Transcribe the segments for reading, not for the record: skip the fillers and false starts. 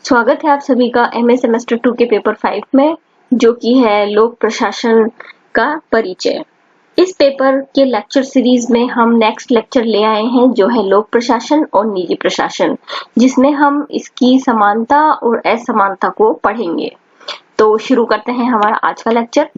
स्वागत है आप सभी का एमए सेमेस्टर 2 के पेपर 5 में, जो कि है लोक प्रशासन का परिचय। इस पेपर के लेक्चर सीरीज में हम नेक्स्ट लेक्चर ले आए हैं जो है लोक प्रशासन और निजी प्रशासन, जिसमें हम इसकी समानता और असमानता को पढ़ेंगे। तो शुरू करते हैं हमारा आज का लेक्चर।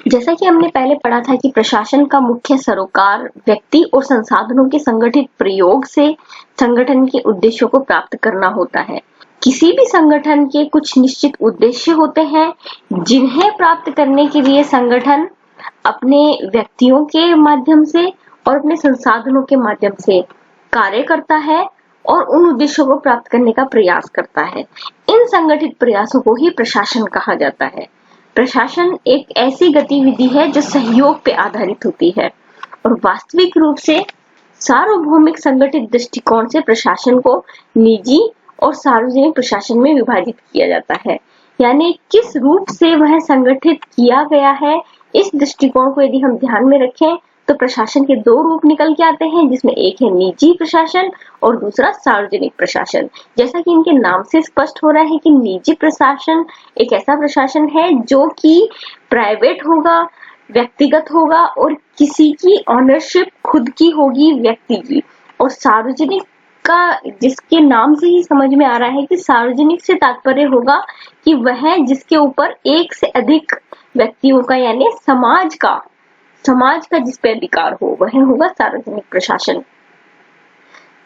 जैसा कि हमने पहले पढ़ा था कि प्रशासन का मुख्य सरोकार व्यक्ति और संसाधनों के संगठित प्रयोग से संगठन के उद्देश्यों को प्राप्त करना होता है। किसी भी संगठन के कुछ निश्चित उद्देश्य होते हैं जिन्हें प्राप्त करने के लिए संगठन अपने व्यक्तियों के माध्यम से और अपने संसाधनों के माध्यम से कार्य करता है और उन उद्देश्यों को प्राप्त करने का प्रयास करता है। इन संगठित प्रयासों को ही प्रशासन कहा जाता है। प्रशासन एक ऐसी गतिविधि है जो सहयोग पे आधारित होती है और वास्तविक रूप से सार्वभौमिक संगठित दृष्टिकोण से प्रशासन को निजी और सार्वजनिक प्रशासन में विभाजित किया जाता है। यानी किस रूप से वह संगठित किया गया है, इस दृष्टिकोण को यदि हम ध्यान में रखें तो प्रशासन के दो रूप निकल के आते हैं, जिसमें एक है निजी प्रशासन और दूसरा सार्वजनिक प्रशासन। जैसा कि इनके नाम से स्पष्ट हो रहा है कि निजी प्रशासन एक ऐसा प्रशासन है जो कि प्राइवेट होगा, व्यक्तिगत होगा और किसी की ऑनरशिप खुद की होगी, व्यक्ति की। और सार्वजनिक का जिसके नाम से ही समझ में आ रहा है कि सार्वजनिक से तात्पर्य होगा कि वह जिसके ऊपर एक से अधिक व्यक्तियों का यानी समाज का जिस पे अधिकार हो वह होगा सार्वजनिक प्रशासन।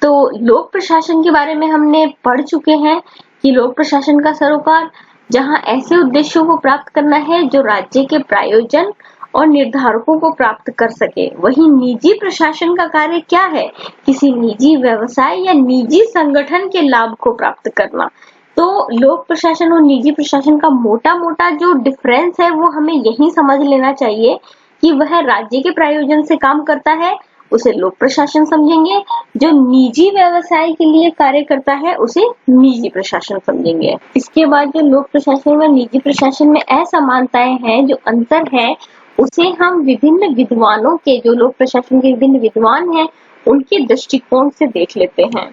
तो लोक प्रशासन के बारे में हमने पढ़ चुके हैं कि लोक प्रशासन का सरोकार जहां ऐसे उद्देश्यों को प्राप्त करना है जो राज्य के प्रायोजन और निर्धारकों को प्राप्त कर सके। वहीं निजी प्रशासन का कार्य क्या है? किसी निजी व्यवसाय या निजी संगठन के लाभ को प्राप्त करना। तो लोक प्रशासन और निजी प्रशासन का मोटा जो डिफरेंस है वो हमें यही समझ लेना चाहिए कि वह राज्य के प्रायोजन से काम करता है, उसे लोक प्रशासन समझेंगे। जो निजी व्यवसाय के लिए कार्य करता है उसे निजी प्रशासन समझेंगे। इसके बाद जो लोक प्रशासन व निजी प्रशासन में असमानताएं हैं, जो अंतर है, उसे हम विभिन्न विद्वानों के, जो लोक प्रशासन के विभिन्न विद्वान हैं, उनके दृष्टिकोण से देख लेते हैं।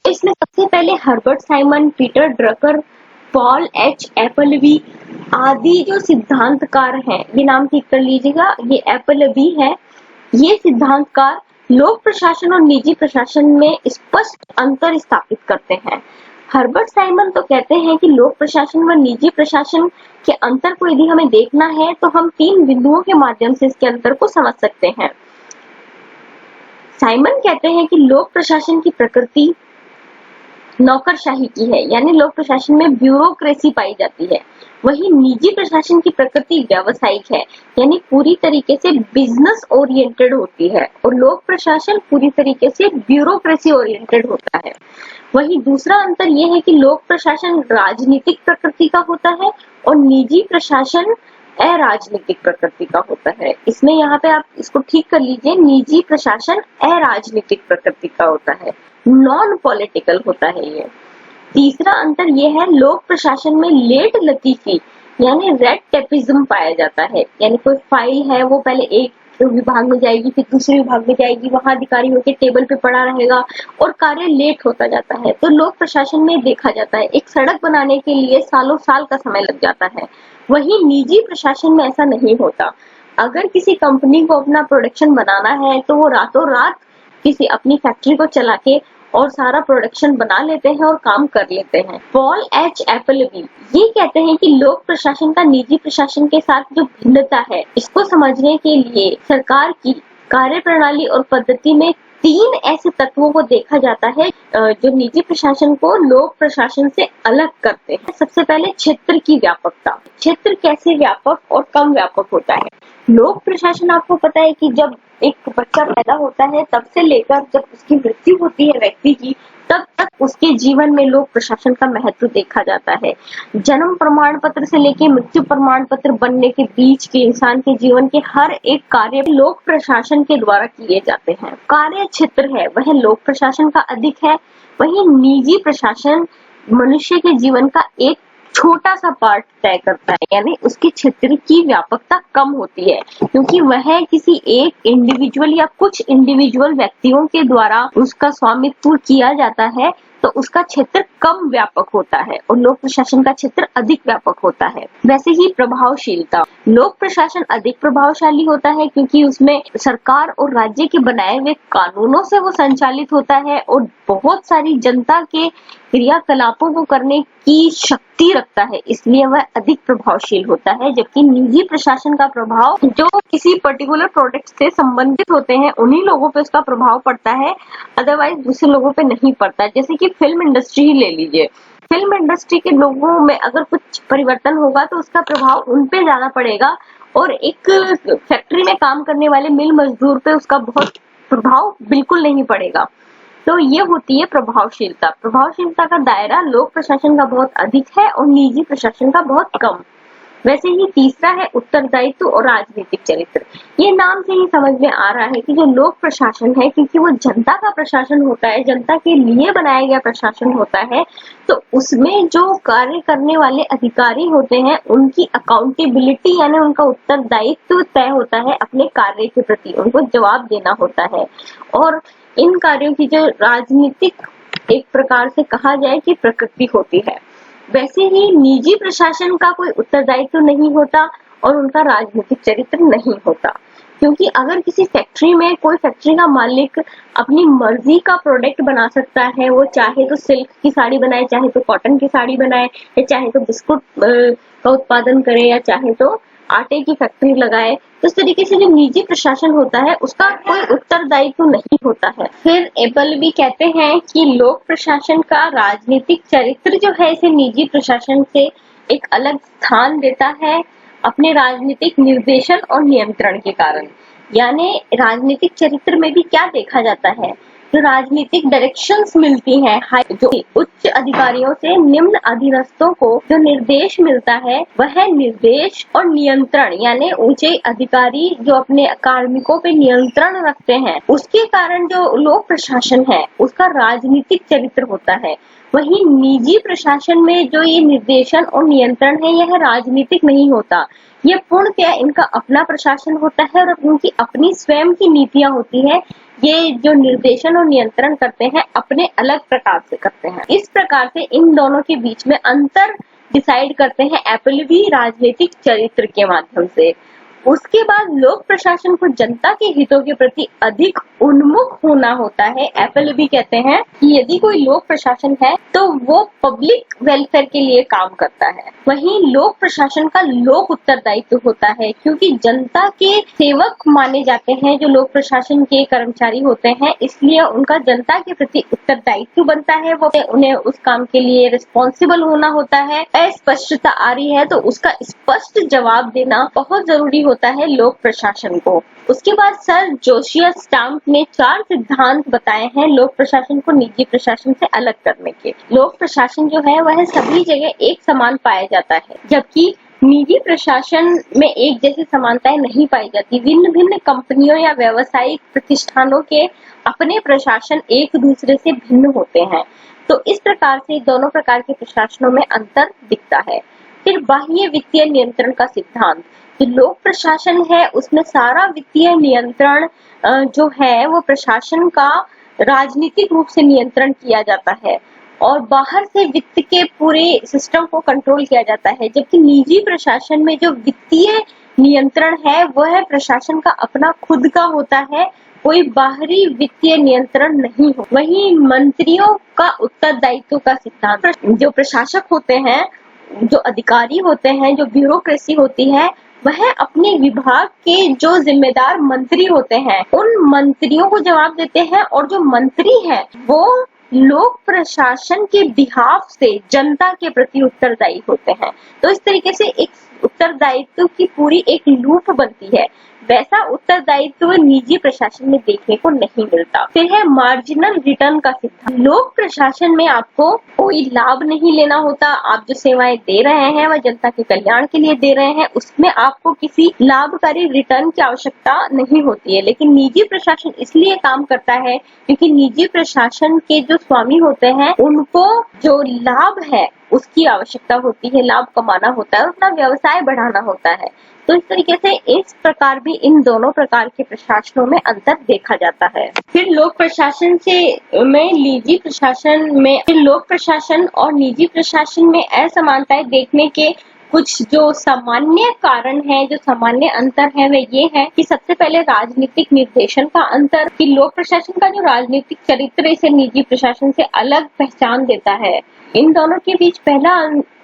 इसमें सबसे पहले Herbert Simon, Peter Drucker, Paul H Appleby आदि जो सिद्धांतकार हैं, ये नाम ठीक कर लीजिएगा, ये एपलबी है। ये सिद्धांतकार लोक प्रशासन और निजी प्रशासन में स्पष्ट अंतर स्थापित करते हैं। हर्बर्ट साइमन तो कहते हैं कि लोक प्रशासन व निजी प्रशासन के अंतर को यदि हमें देखना है तो हम 3 बिंदुओं के माध्यम से इसके अंतर को समझ सकते हैं। साइमन कहते हैं कि लोक प्रशासन की प्रकृति नौकरशाही की है, यानी लोक प्रशासन में ब्यूरोक्रेसी पाई जाती है। वहीं निजी प्रशासन की प्रकृति व्यावसायिक है, यानी पूरी तरीके से बिजनेस ओरिएंटेड होती है और लोक प्रशासन पूरी तरीके से ब्यूरोक्रेसी ओरिएंटेड होता है। वहीं दूसरा अंतर यह है कि लोक प्रशासन राजनीतिक प्रकृति का होता है और निजी प्रशासन अराजनीतिक प्रकृति का होता है। इसमें यहाँ पे आप इसको ठीक कर लीजिए, निजी प्रशासन अराजनीतिक प्रकृति का होता है, नॉन पॉलिटिकल होता है ये। तीसरा अंतर यह है, लोक प्रशासन में लेट लतीफी यानी रेड टेपिज्म पाया जाता है, यानी कोई फाइल है वो पहले एक विभाग में जाएगी, फिर दूसरे विभाग में जाएगी, वहां अधिकारी होकर टेबल पे पड़ा रहेगा और कार्य लेट होता जाता है। तो लोक प्रशासन में देखा जाता है एक सड़क बनाने के लिए सालों साल का समय लग जाता है। वहीं निजी प्रशासन में ऐसा नहीं होता। अगर किसी कंपनी को अपना प्रोडक्शन बनाना है तो वो रातों रात किसी अपनी फैक्ट्री को चला के और सारा प्रोडक्शन बना लेते हैं और काम कर लेते हैं। पॉल एच एपलबी ये कहते हैं कि लोक प्रशासन का निजी प्रशासन के साथ जो भिन्नता है, इसको समझने के लिए सरकार की कार्यप्रणाली और पद्धति में 3 ऐसे तत्वों को देखा जाता है जो निजी प्रशासन को लोक प्रशासन से अलग करते हैं। सबसे पहले क्षेत्र की व्यापकता। क्षेत्र कैसे व्यापक और कम व्यापक होता है? लोक प्रशासन आपको पता है कि जब एक बच्चा पैदा होता है तब से लेकर जब उसकी मृत्यु होती है व्यक्ति की, तब तक उसके जीवन में लोक प्रशासन का महत्व देखा जाता है। जन्म प्रमाण पत्र से लेकर मृत्यु प्रमाण पत्र बनने के बीच के इंसान के जीवन के हर एक कार्य लोक प्रशासन के द्वारा किए जाते हैं। कार्य क्षेत्र है वह लोक प्रशासन का अधिक है, वहीं निजी प्रशासन मनुष्य के जीवन का एक छोटा सा पार्ट तय करता है, यानी उसके क्षेत्र की व्यापकता कम होती है, क्योंकि वह किसी एक इंडिविजुअल या कुछ इंडिविजुअल व्यक्तियों के द्वारा उसका स्वामित्व किया जाता है, तो उसका क्षेत्र कम व्यापक होता है और लोक प्रशासन का क्षेत्र अधिक व्यापक होता है। वैसे ही प्रभावशीलता, लोक प्रशासन अधिक प्रभावशाली होता है क्योंकि उसमें सरकार और राज्य के बनाए हुए कानूनों से वो संचालित होता है और बहुत सारी जनता के क्रियाकलापों को करने की शक्ति रखता है, इसलिए वह अधिक प्रभावशील होता है। जबकि निजी प्रशासन का प्रभाव जो किसी पर्टिकुलर प्रोडक्ट से संबंधित होते हैं उन्हीं लोगों पे उसका प्रभाव पड़ता है, अदरवाइज दूसरे लोगों पे नहीं पड़ता। जैसे कि फिल्म इंडस्ट्री ही ले लीजिए, फिल्म इंडस्ट्री के लोगों में अगर कुछ परिवर्तन होगा तो उसका प्रभाव उन पे ज्यादा पड़ेगा और एक फैक्ट्री में काम करने वाले मिल मजदूर पे उसका बहुत प्रभाव बिल्कुल नहीं पड़ेगा। तो ये होती है प्रभावशीलता। प्रभावशीलता का दायरा लोक प्रशासन का बहुत अधिक है और निजी प्रशासन का बहुत कम। वैसे ही तीसरा है उत्तरदायित्व और राजनीतिक चरित्र। ये नाम से ही समझ में आ रहा है कि जो लोक प्रशासन है, क्योंकि वो जनता का प्रशासन होता है, जनता के लिए बनाया गया प्रशासन होता है, तो उसमें जो कार्य करने वाले अधिकारी होते हैं उनकी अकाउंटेबिलिटी यानी उनका उत्तरदायित्व तय होता है अपने कार्य के प्रति, उनको जवाब देना होता है। और इन कार्यों की जो राजनीतिक एक प्रकार से कहा जाए कि प्रकृति होती है। वैसे ही निजी प्रशासन का कोई उत्तरदायित्व नहीं होता और उनका राजनीतिक चरित्र नहीं होता, क्योंकि अगर किसी फैक्ट्री में कोई फैक्ट्री का मालिक अपनी मर्जी का प्रोडक्ट बना सकता है, वो चाहे तो सिल्क की साड़ी बनाए, चाहे तो कॉटन की साड़ी बनाए, या चाहे तो बिस्कुट का उत्पादन करे, या चाहे तो आटे की फैक्ट्री लगाए, तो इस तरीके से जो निजी प्रशासन होता है उसका कोई उत्तरदायित्व नहीं होता है। फिर एबल भी कहते हैं कि लोक प्रशासन का राजनीतिक चरित्र जो है इसे निजी प्रशासन से एक अलग स्थान देता है अपने राजनीतिक निर्देशन और नियंत्रण के कारण। यानी राजनीतिक चरित्र में भी क्या देखा जाता है, जो राजनीतिक डायरेक्शंस मिलती हैं, जो उच्च अधिकारियों से निम्न अधीनस्थों को जो निर्देश मिलता है वह निर्देश और नियंत्रण, यानी ऊंचे अधिकारी जो अपने कार्मिकों पे नियंत्रण रखते हैं, उसके कारण जो लोक प्रशासन है उसका राजनीतिक चरित्र होता है। वहीं निजी प्रशासन में जो ये निर्देशन और नियंत्रण है यह राजनीतिक नहीं होता, ये पूर्णतः इनका अपना प्रशासन होता है और उनकी अपनी स्वयं की नीतियां होती है। ये जो निर्देशन और नियंत्रण करते हैं अपने अलग प्रकार से करते हैं। इस प्रकार से इन दोनों के बीच में अंतर डिसाइड करते हैं एपलबी राजनीतिक चरित्र के माध्यम से। उसके बाद लोक प्रशासन को जनता के हितों के प्रति अधिक उन्मुख होना होता है। एपलबी कहते हैं कि यदि कोई लोक प्रशासन है तो वो पब्लिक वेलफेयर के लिए काम करता है। वहीं लोक प्रशासन का लोक उत्तरदायित्व होता है, क्योंकि जनता के सेवक माने जाते हैं जो लोक प्रशासन के कर्मचारी होते हैं, इसलिए उनका जनता के प्रति उत्तरदायित्व बनता है। वो उन्हें उस काम के लिए रिस्पॉन्सिबल होना होता है। अस्पष्टता आ रही है तो उसका स्पष्ट जवाब देना बहुत जरूरी होता है लोक प्रशासन को। उसके बाद सर जोशियस स्टाम्प ने 4 सिद्धांत बताए हैं लोक प्रशासन को निजी प्रशासन से अलग करने के। लोक प्रशासन जो है वह सभी जगह एक समान पाया जाता है, जबकि निजी प्रशासन में एक जैसी समानताएं नहीं पाई जाती। भिन्न भिन्न कंपनियों या व्यावसायिक प्रतिष्ठानों के अपने प्रशासन एक दूसरे से भिन्न होते हैं, तो इस प्रकार से दोनों प्रकार के प्रशासनों में अंतर दिखता है। फिर बाह्य वित्तीय नियंत्रण का सिद्धांत, जो लोक प्रशासन है उसमें सारा वित्तीय नियंत्रण जो है वो प्रशासन का राजनीतिक रूप से नियंत्रण किया जाता है और बाहर से वित्त के पूरे सिस्टम को कंट्रोल किया जाता है। जबकि निजी प्रशासन में जो वित्तीय नियंत्रण है वह प्रशासन का अपना खुद का होता है, कोई बाहरी वित्तीय नियंत्रण नहीं हो। वहीं मंत्रियों का उत्तरदायित्व का सिद्धांत, जो प्रशासक होते हैं, जो अधिकारी होते हैं, जो ब्यूरोक्रेसी होती है, वह अपने विभाग के जो जिम्मेदार मंत्री होते हैं उन मंत्रियों को जवाब देते हैं और जो मंत्री हैं वो लोक प्रशासन के बिहाफ से जनता के प्रति उत्तरदायी होते हैं। तो इस तरीके से एक उत्तरदायित्व की पूरी एक लूप बनती है। वैसा उत्तरदायित्व निजी प्रशासन में देखने को नहीं मिलता। फिर है मार्जिनल रिटर्न का सिद्धांत। लोक प्रशासन में आपको कोई लाभ नहीं लेना होता, आप जो सेवाएं दे रहे हैं वह जनता के कल्याण के लिए दे रहे हैं, उसमें आपको किसी लाभकारी रिटर्न की आवश्यकता नहीं होती है। लेकिन निजी प्रशासन इसलिए काम करता है क्योंकि निजी प्रशासन के जो स्वामी होते हैं उनको जो लाभ है उसकी आवश्यकता होती है, लाभ कमाना होता है और अपना व्यवसाय बढ़ाना होता है। तो इस तरीके से इस प्रकार भी इन दोनों प्रकार के प्रशासनों में अंतर देखा जाता है। फिर लोक प्रशासन और निजी प्रशासन में असमानताएं देखने के कुछ जो सामान्य कारण है, जो सामान्य अंतर है, वे ये है कि सबसे पहले राजनीतिक निर्देशन का अंतर, कि लोक प्रशासन का जो राजनीतिक चरित्र इसे निजी प्रशासन से अलग पहचान देता है। इन दोनों के बीच पहला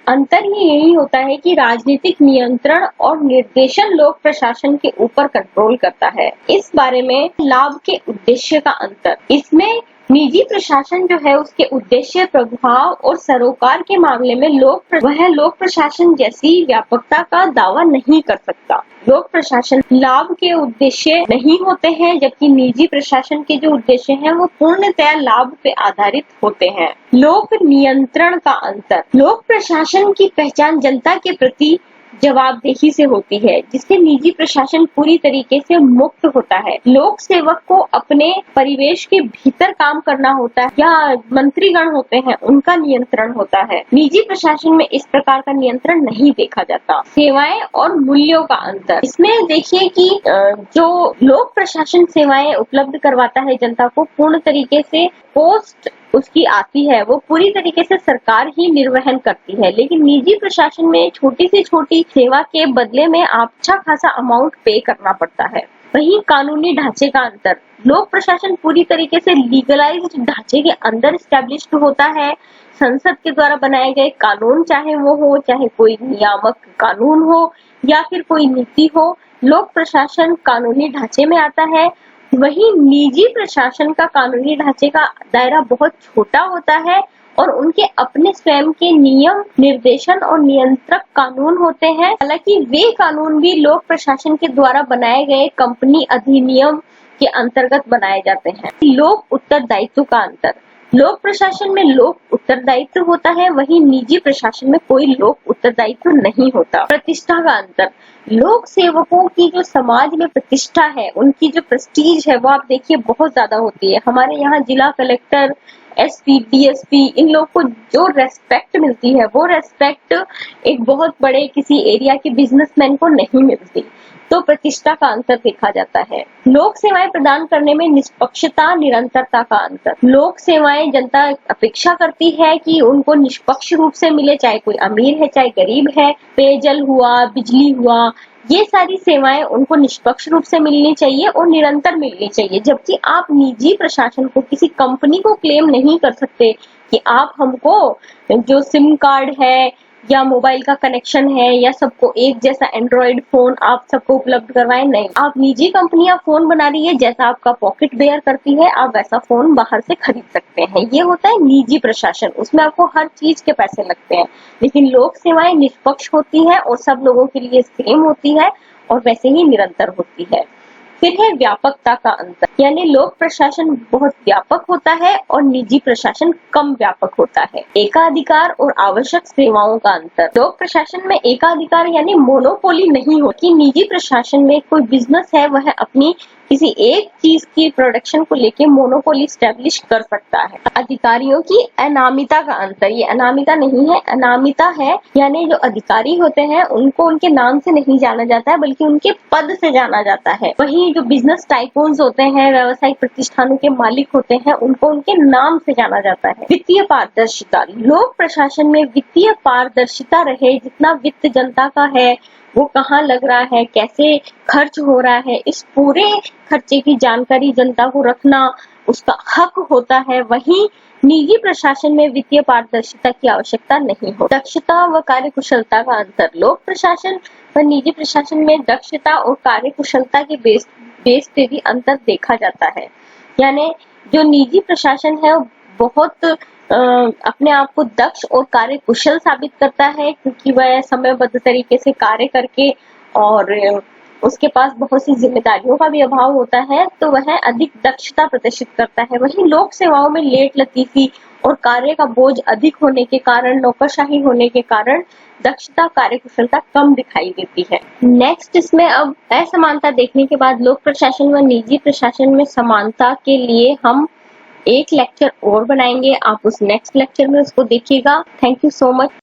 अंतर ही यही होता है कि राजनीतिक नियंत्रण और निर्देशन लोक प्रशासन के ऊपर कंट्रोल करता है। इस बारे में लाभ के उद्देश्य का अंतर, इसमें निजी प्रशासन जो है उसके उद्देश्य, प्रभाव और सरोकार के मामले में लोक प्रशासन जैसी व्यापकता का दावा नहीं कर सकता। लोक प्रशासन लाभ के उद्देश्य नहीं होते हैं, जबकि निजी प्रशासन के जो उद्देश्य हैं वो पूर्णतया लाभ पे आधारित होते हैं। लोक नियंत्रण का अंतर, लोक प्रशासन की पहचान जनता के प्रति जवाबदेही से होती है, जिससे निजी प्रशासन पूरी तरीके से मुक्त होता है। लोक सेवक को अपने परिवेश के भीतर काम करना होता है या मंत्रीगण होते हैं उनका नियंत्रण होता है। निजी प्रशासन में इस प्रकार का नियंत्रण नहीं देखा जाता। सेवाएं और मूल्यों का अंतर, इसमें देखिए कि जो लोक प्रशासन सेवाएं उपलब्ध करवाता है जनता को, पूर्ण तरीके से पोस्ट उसकी आती है वो पूरी तरीके से सरकार ही निर्वहन करती है, लेकिन निजी प्रशासन में छोटी से छोटी सेवा के बदले में अच्छा खासा अमाउंट पे करना पड़ता है। वहीं कानूनी ढांचे का अंतर, लोक प्रशासन पूरी तरीके से लीगलाइज्ड ढांचे के अंदर स्टैब्लिश्ड होता है। संसद के द्वारा बनाए गए कानून, चाहे वो हो, चाहे कोई नियामक कानून हो या फिर कोई नीति हो, लोक प्रशासन कानूनी ढांचे में आता है। वहीं निजी प्रशासन का कानूनी ढांचे का दायरा बहुत छोटा होता है और उनके अपने स्वयं के नियम, निर्देशन और नियंत्रक कानून होते हैं। हालांकि वे कानून भी लोक प्रशासन के द्वारा बनाए गए कंपनी अधिनियम के अंतर्गत बनाए जाते हैं। लोक उत्तरदायित्व का अंतर, लोक प्रशासन में लोक उत्तरदायित्व होता है, वहीं निजी प्रशासन में कोई लोक उत्तरदायित्व नहीं होता। प्रतिष्ठा का अंतर, लोक सेवकों की जो समाज में प्रतिष्ठा है, उनकी जो प्रेस्टीज है वो आप देखिए बहुत ज्यादा होती है। हमारे यहाँ जिला कलेक्टर, एसपी, डीएसपी, इन लोग को जो रेस्पेक्ट मिलती है वो रेस्पेक्ट एक बहुत बड़े किसी एरिया के बिजनेसमैन को नहीं मिलती। तो प्रतिष्ठा का अंतर देखा जाता है। लोक सेवाएं प्रदान करने में निष्पक्षता, निरंतरता का अंतर, लोक सेवाएं जनता अपेक्षा करती है कि उनको निष्पक्ष रूप से मिले, चाहे कोई अमीर है चाहे गरीब है। पेयजल हुआ, बिजली हुआ, ये सारी सेवाएं उनको निष्पक्ष रूप से मिलनी चाहिए और निरंतर मिलनी चाहिए। जबकि आप निजी प्रशासन को, किसी कंपनी को क्लेम नहीं कर सकते कि आप हमको जो सिम कार्ड है या मोबाइल का कनेक्शन है या सबको एक जैसा एंड्रॉइड फोन आप सबको उपलब्ध करवाएं। नहीं, आप निजी कंपनियां फोन बना रही है, जैसा आपका पॉकेट बेयर करती है आप वैसा फोन बाहर से खरीद सकते हैं। ये होता है निजी प्रशासन, उसमें आपको हर चीज के पैसे लगते हैं। लेकिन लोक सेवाएं निष्पक्ष होती है और सब लोगों के लिए सेम होती है और वैसे ही निरंतर होती है। फिर है व्यापकता का अंतर, यानी लोक प्रशासन बहुत व्यापक होता है और निजी प्रशासन कम व्यापक होता है। एकाधिकार और आवश्यक सेवाओं का अंतर, लोक प्रशासन में एकाधिकार यानी मोनोपोली नहीं होती। निजी प्रशासन में कोई बिजनेस है वह अपनी किसी एक चीज की प्रोडक्शन को लेके मोनोपोली स्टैब्लिश कर सकता है। अधिकारियों की अनामिता का अंतर, ये अनामिका नहीं है, अनामिता है, यानी जो अधिकारी होते हैं उनको उनके नाम से नहीं जाना जाता है बल्कि उनके पद से जाना जाता है। वहीं जो बिजनेस टाइकून्स होते हैं, व्यावसायिक प्रतिष्ठानों के मालिक होते हैं, उनको उनके नाम से जाना जाता है। वित्तीय पारदर्शिता, लोक प्रशासन में वित्तीय पारदर्शिता रहे, जितना वित्त जनता का है वो कहाँ लग रहा है, कैसे खर्च हो रहा है, इस पूरे खर्चे की जानकारी जनता को रखना उसका हक होता है। वहीं निजी प्रशासन में वित्तीय पारदर्शिता की आवश्यकता नहीं हो। दक्षता व कार्यकुशलता का अंतर, लोक प्रशासन व निजी प्रशासन में दक्षता और कार्यकुशलता के बेस पे भी अंतर देखा जाता है। यानी जो निजी प्रशासन है वो बहुत अपने आप को दक्ष और कार्यकुशल साबित करता है, क्योंकि वह समयबद्ध तरीके से कार्य करके और उसके पास बहुत सी जिम्मेदारियों का भी अभाव होता है, तो वह अधिक दक्षता प्रदर्शित करता है। वहीं लोक सेवाओं में लेट लतीफी और कार्य का बोझ अधिक होने के कारण, नौकरशाही होने के कारण दक्षता, कार्यकुशलता कम दिखाई देती है। नेक्स्ट, इसमें अब असमानता देखने के बाद लोक प्रशासन व निजी प्रशासन में समानता के लिए हम एक लेक्चर और बनाएंगे, आप उस नेक्स्ट लेक्चर में उसको देखिएगा। Thank you so much.